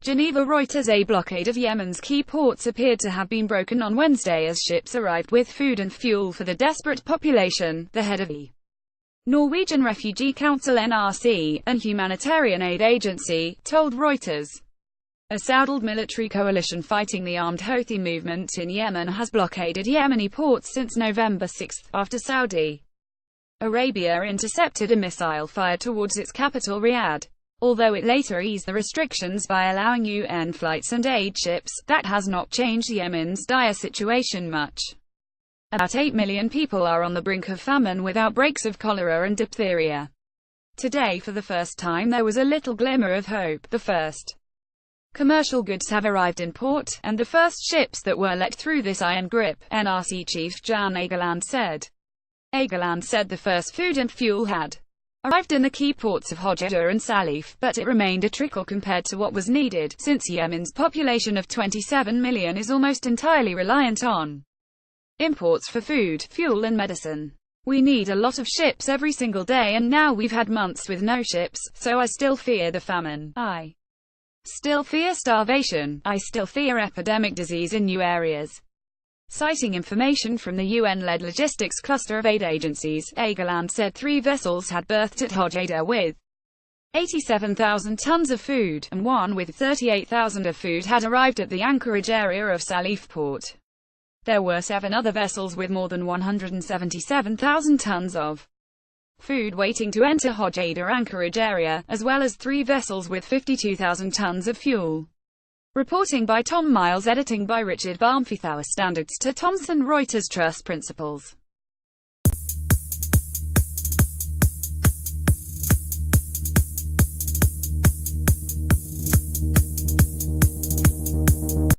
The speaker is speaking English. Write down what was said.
GENEVA Reuters A blockade of Yemen's key ports appeared to have been broken on Wednesday as ships arrived with food and fuel for the desperate population, the head of the Norwegian Refugee Council NRC, an humanitarian aid agency, told Reuters. A Saudiled military coalition fighting the armed Houthi movement in Yemen has blockaded Yemeni ports since November 6, after Saudi Arabia intercepted a missile fired towards its capital Riyadh. Although it later eased the restrictions by allowing UN flights and aid ships, that has not changed Yemen's dire situation much. About 8 million people are on the brink of famine with outbreaks of cholera and diphtheria. Today, for the first time, there was a little glimmer of hope. The first commercial goods have arrived in port, and the first ships that were let through this iron grip, NRC Chief Jan Egeland said. Egeland said the first food and fuel had arrived in the key ports of Hodeidah and Saleef, but it remained a trickle compared to what was needed, since Yemen's population of 27 million is almost entirely reliant on imports for food, fuel and medicine. We need a lot of ships every single day, and now we've had months with no ships, so I still fear the famine. I still fear starvation. I still fear epidemic disease in new areas. Citing information from the UN-led logistics cluster of aid agencies, Egeland said 3 vessels had berthed at Hodeidah with 87,000 tons of food, and one with 38,000 of food had arrived at the anchorage area of Saleef port. There were 7 other vessels with more than 177,000 tons of food waiting to enter Hodeidah anchorage area, as well as 3 vessels with 52,000 tons of fuel. Reporting by Tom Miles, editing by Richard Barmfithour. Standards to Thomson Reuters Trust Principles.